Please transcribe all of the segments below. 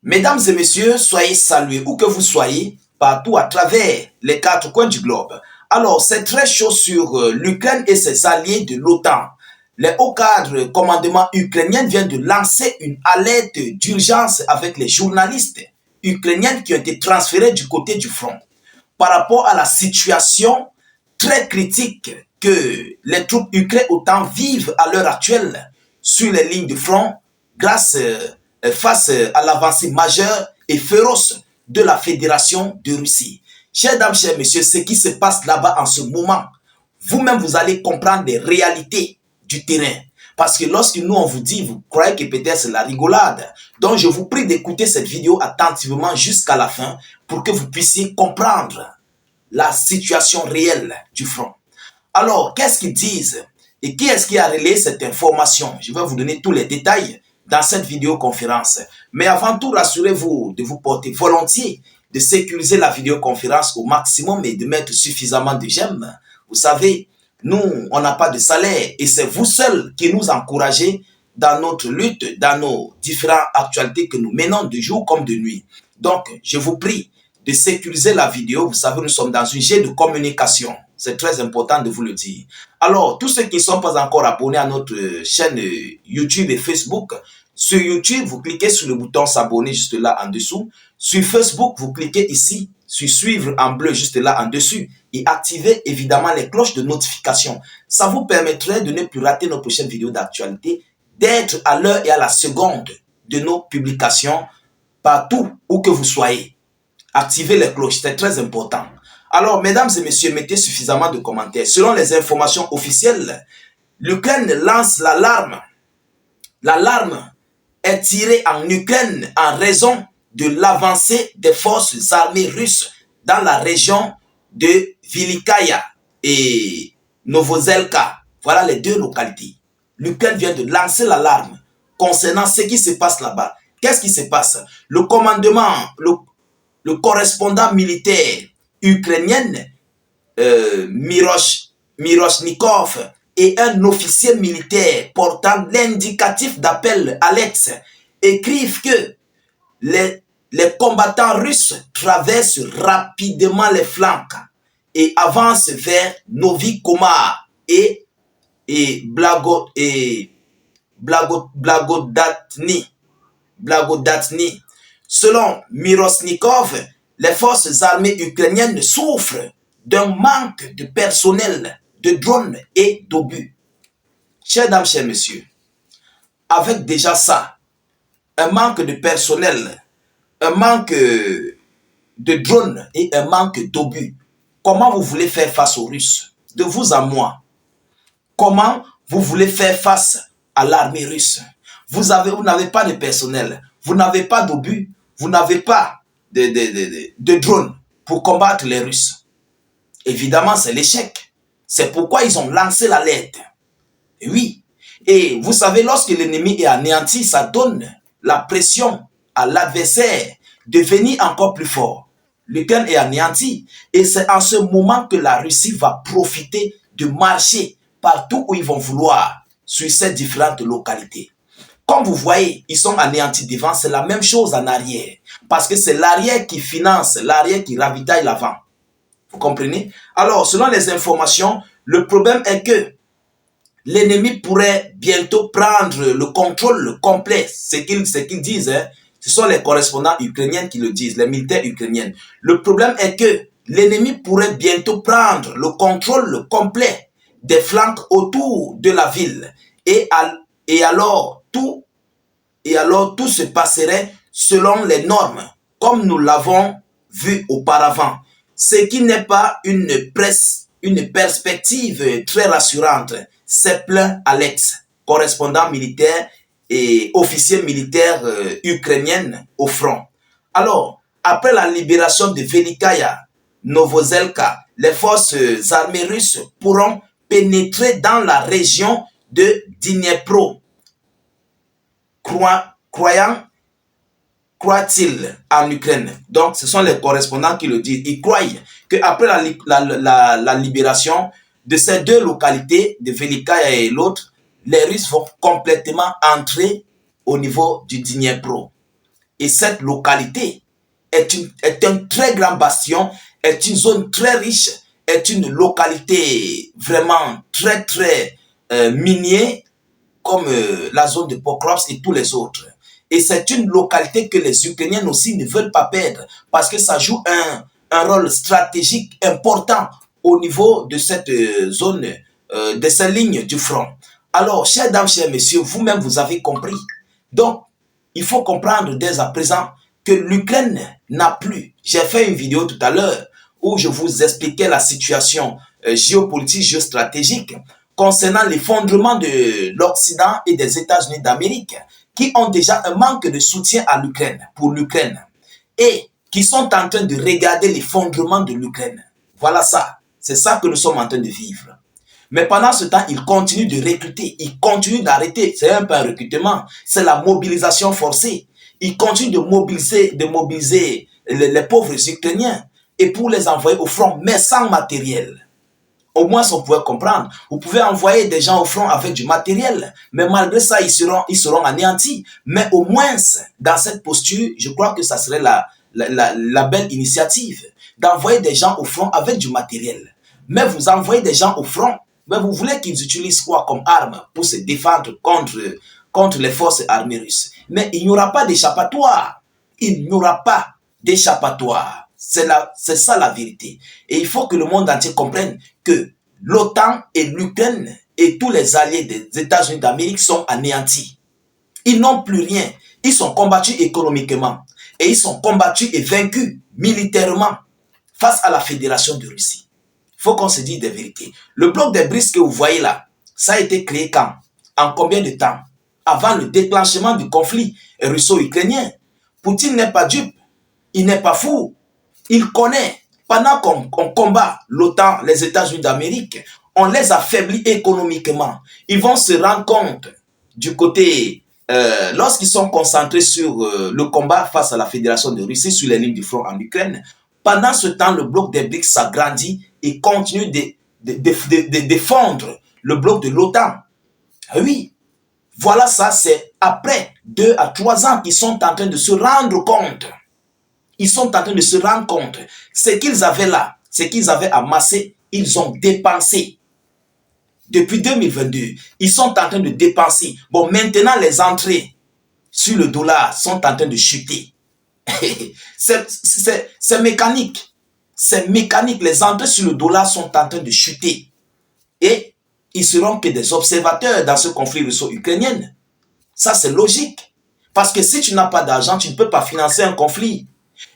Mesdames et messieurs, soyez salués où que vous soyez, partout à travers les quatre coins du globe. Alors, c'est très chaud sur l'Ukraine et ses alliés de l'OTAN. Les hauts cadres commandement ukrainiens viennent de lancer une alerte d'urgence avec les journalistes ukrainiens qui ont été transférés du côté du front par rapport à la situation très critique que les troupes ukrainiennes OTAN vivent à l'heure actuelle sur les lignes de front face à l'avancée majeure et féroce de la Fédération de Russie. Chers dames, chers messieurs, ce qui se passe là-bas en ce moment, vous-même vous allez comprendre les réalités du terrain. Parce que lorsque nous on vous dit, vous croyez que peut-être c'est la rigolade. Donc je vous prie d'écouter cette vidéo attentivement jusqu'à la fin pour que vous puissiez comprendre la situation réelle du front. Alors, qu'est-ce qu'ils disent et qui est-ce qui a relayé cette information? Je vais vous donner tous les détails dans cette vidéoconférence. Mais avant tout, rassurez-vous de vous porter volontiers, de sécuriser la vidéoconférence au maximum et de mettre suffisamment de j'aime. Vous savez, nous, on n'a pas de salaire et c'est vous seuls qui nous encouragez dans notre lutte, dans nos différentes actualités que nous menons de jour comme de nuit. Donc, je vous prie de sécuriser la vidéo. Vous savez, nous sommes dans une jet de communication. C'est très important de vous le dire. Alors, tous ceux qui ne sont pas encore abonnés à notre chaîne YouTube et Facebook, sur YouTube, vous cliquez sur le bouton s'abonner juste là en dessous. Sur Facebook, vous cliquez ici sur suivre en bleu juste là en dessus et activez évidemment les cloches de notification. Ça vous permettrait de ne plus rater nos prochaines vidéos d'actualité, d'être à l'heure et à la seconde de nos publications partout où que vous soyez. Activez les cloches, c'est très important. Alors, mesdames et messieurs, mettez suffisamment de commentaires. Selon les informations officielles, l'Ukraine lance l'alarme. L'alarme est tirée en Ukraine en raison de l'avancée des forces armées russes dans la région de Velikaya et Novozelka. Voilà les deux localités. L'Ukraine vient de lancer l'alarme concernant ce qui se passe là-bas. Qu'est-ce qui se passe? Le commandement, le correspondant militaire ukrainien, Miroshnikov, et un officier militaire portant l'indicatif d'appel Alex écrivent que les combattants russes traversent rapidement les flancs et avancent vers Novikomar et Blagodatni. Selon Miroshnikov, les forces armées ukrainiennes souffrent d'un manque de personnel, de drones et d'obus. Chers dames, chers messieurs, avec déjà ça, un manque de personnel, un manque de drones et un manque d'obus, comment vous voulez faire face aux Russes? De vous à moi, comment vous voulez faire face à l'armée russe? Vous n'avez pas de personnel, vous n'avez pas d'obus, vous n'avez pas de drones pour combattre les Russes. Évidemment, c'est l'échec. C'est pourquoi ils ont lancé l'alerte. Oui. Et vous savez, lorsque l'ennemi est anéanti, ça donne la pression à l'adversaire de venir encore plus fort. L'Ukraine est anéanti. Et c'est en ce moment que la Russie va profiter de marcher partout où ils vont vouloir sur ces différentes localités. Comme vous voyez, ils sont anéantis devant, c'est la même chose en arrière. Parce que c'est l'arrière qui finance, l'arrière qui ravitaille l'avant. Vous comprenez? Alors, selon les informations, le problème est que l'ennemi pourrait bientôt prendre le contrôle complet. Ce qu'ils disent, hein, ce sont les correspondants ukrainiens qui le disent, les militaires ukrainiens. Le problème est que l'ennemi pourrait bientôt prendre le contrôle complet des flancs autour de la ville. Et alors, tout se passerait selon les normes, comme nous l'avons vu auparavant. Ce qui n'est pas une perspective très rassurante, c'est plein Alex, correspondant militaire et officier militaire ukrainien au front. Alors, après la libération de Velikaya, Novozelka, les forces armées russes pourront pénétrer dans la région de Dniepro, croit-il en Ukraine. Donc, ce sont les correspondants qui le disent. Ils croient qu'après la libération de ces deux localités, de Velikaya et l'autre, les Russes vont complètement entrer au niveau du Dniepro. Et cette localité est un très grand bastion, est une zone très riche, est une localité vraiment très minier, comme la zone de Pokrovsk et tous les autres. Et c'est une localité que les Ukrainiens aussi ne veulent pas perdre parce que ça joue un rôle stratégique important au niveau de cette zone, de ces lignes du front. Alors, chers dames, chers messieurs, vous-même, vous avez compris. Donc, il faut comprendre dès à présent que l'Ukraine n'a plus. J'ai fait une vidéo tout à l'heure où je vous expliquais la situation géopolitique, géostratégique concernant l'effondrement de l'Occident et des États-Unis d'Amérique qui ont déjà un manque de soutien à l'Ukraine, pour l'Ukraine, et qui sont en train de regarder l'effondrement de l'Ukraine. Voilà ça. C'est ça que nous sommes en train de vivre. Mais pendant ce temps, ils continuent de recruter, ils continuent d'arrêter. C'est un peu un recrutement, c'est la mobilisation forcée. Ils continuent de mobiliser les pauvres Ukrainiens et pour les envoyer au front, mais sans matériel. Au moins, on pouvait comprendre. Vous pouvez envoyer des gens au front avec du matériel, mais malgré ça, ils seront anéantis. Mais au moins, dans cette posture, je crois que ça serait la belle initiative d'envoyer des gens au front avec du matériel. Mais vous envoyez des gens au front, mais vous voulez qu'ils utilisent quoi comme arme pour se défendre contre les forces armées russes? Mais il n'y aura pas d'échappatoire. Il n'y aura pas d'échappatoire. C'est ça la vérité. Et il faut que le monde entier comprenne que l'OTAN et l'Ukraine et tous les alliés des États-Unis d'Amérique sont anéantis. Ils n'ont plus rien. Ils sont combattus économiquement. Et ils sont combattus et vaincus militairement face à la Fédération de Russie. Il faut qu'on se dise des vérités. Le bloc des BRICS que vous voyez là, ça a été créé quand? En combien de temps? Avant le déclenchement du conflit russo-ukrainien. Poutine n'est pas dupe. Il n'est pas fou. Il connaît, pendant qu'on combat l'OTAN, les États-Unis d'Amérique, on les affaiblit économiquement. Ils vont se rendre compte du côté, lorsqu'ils sont concentrés sur le combat face à la Fédération de Russie, sur les lignes du front en Ukraine, pendant ce temps, le bloc des BRICS s'agrandit et continue de défendre le bloc de l'OTAN. Oui, voilà ça, c'est après 2 à 3 ans qu'ils sont en train de se rendre compte. Ils sont en train de se rendre compte. Ce qu'ils avaient là, ce qu'ils avaient amassé, ils ont dépensé. Depuis 2022, ils sont en train de dépenser. Bon, maintenant, les entrées sur le dollar sont en train de chuter. C'est mécanique. C'est mécanique. Les entrées sur le dollar sont en train de chuter. Et ils seront que des observateurs dans ce conflit russo-ukrainien. Ça, c'est logique. Parce que si tu n'as pas d'argent, tu ne peux pas financer un conflit.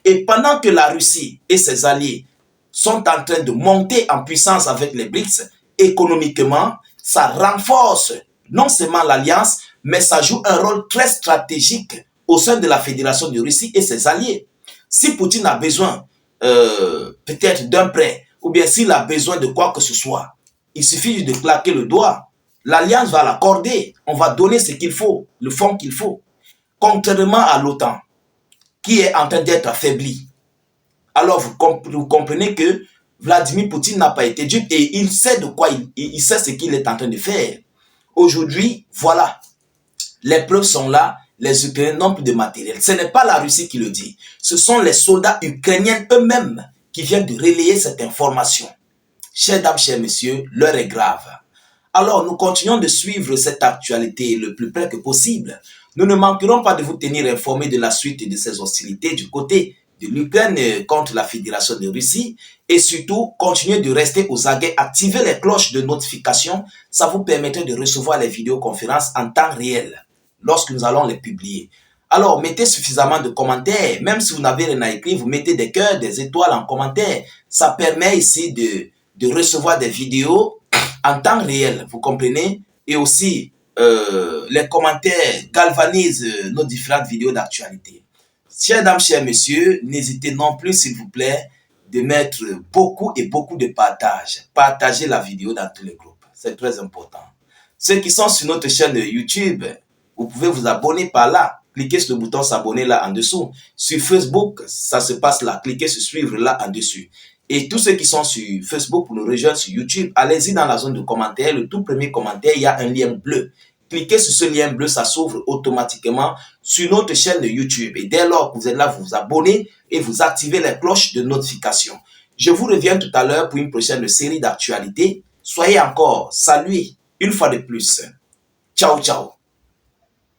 Et pendant que la Russie et ses alliés sont en train de monter en puissance avec les BRICS, économiquement, ça renforce non seulement l'alliance, mais ça joue un rôle très stratégique au sein de la Fédération de Russie et ses alliés. Si Poutine a besoin peut-être d'un prêt, ou bien s'il a besoin de quoi que ce soit, il suffit de claquer le doigt. L'alliance va l'accorder. On va donner ce qu'il faut, le fonds qu'il faut. Contrairement à l'OTAN, qui est en train d'être affaibli. Alors vous comprenez que Vladimir Poutine n'a pas été dupe et il sait de quoi il sait ce qu'il est en train de faire. Aujourd'hui, voilà, les preuves sont là, les Ukrainiens n'ont plus de matériel. Ce n'est pas la Russie qui le dit, ce sont les soldats ukrainiens eux-mêmes qui viennent de relayer cette information. Chers dames, chers messieurs, l'heure est grave. Alors nous continuons de suivre cette actualité le plus près que possible. Nous ne manquerons pas de vous tenir informés de la suite de ces hostilités du côté de l'Ukraine contre la Fédération de Russie et surtout continuez de rester aux aguets, activez les cloches de notification, ça vous permettra de recevoir les vidéoconférences en temps réel lorsque nous allons les publier. Alors mettez suffisamment de commentaires, même si vous n'avez rien à écrire, vous mettez des cœurs, des étoiles en commentaire, ça permet ici de recevoir des vidéos en temps réel, vous comprenez, et aussi les commentaires galvanisent nos différentes vidéos d'actualité. Chers dames, chers messieurs, n'hésitez non plus, s'il vous plaît, de mettre beaucoup et beaucoup de partage. Partagez la vidéo dans tous les groupes. C'est très important. Ceux qui sont sur notre chaîne YouTube, vous pouvez vous abonner par là. Cliquez sur le bouton s'abonner là en dessous. Sur Facebook, ça se passe là. Cliquez sur suivre là en dessus. Et tous ceux qui sont sur Facebook pour nous rejoindre sur YouTube, allez-y dans la zone de commentaires. Le tout premier commentaire, il y a un lien bleu cliquez sur ce lien bleu, ça s'ouvre automatiquement sur notre chaîne de YouTube. Et dès lors que vous êtes là, vous vous abonnez et vous activez les cloches de notification. Je vous reviens tout à l'heure pour une prochaine série d'actualités. Soyez encore salués une fois de plus. Ciao, ciao.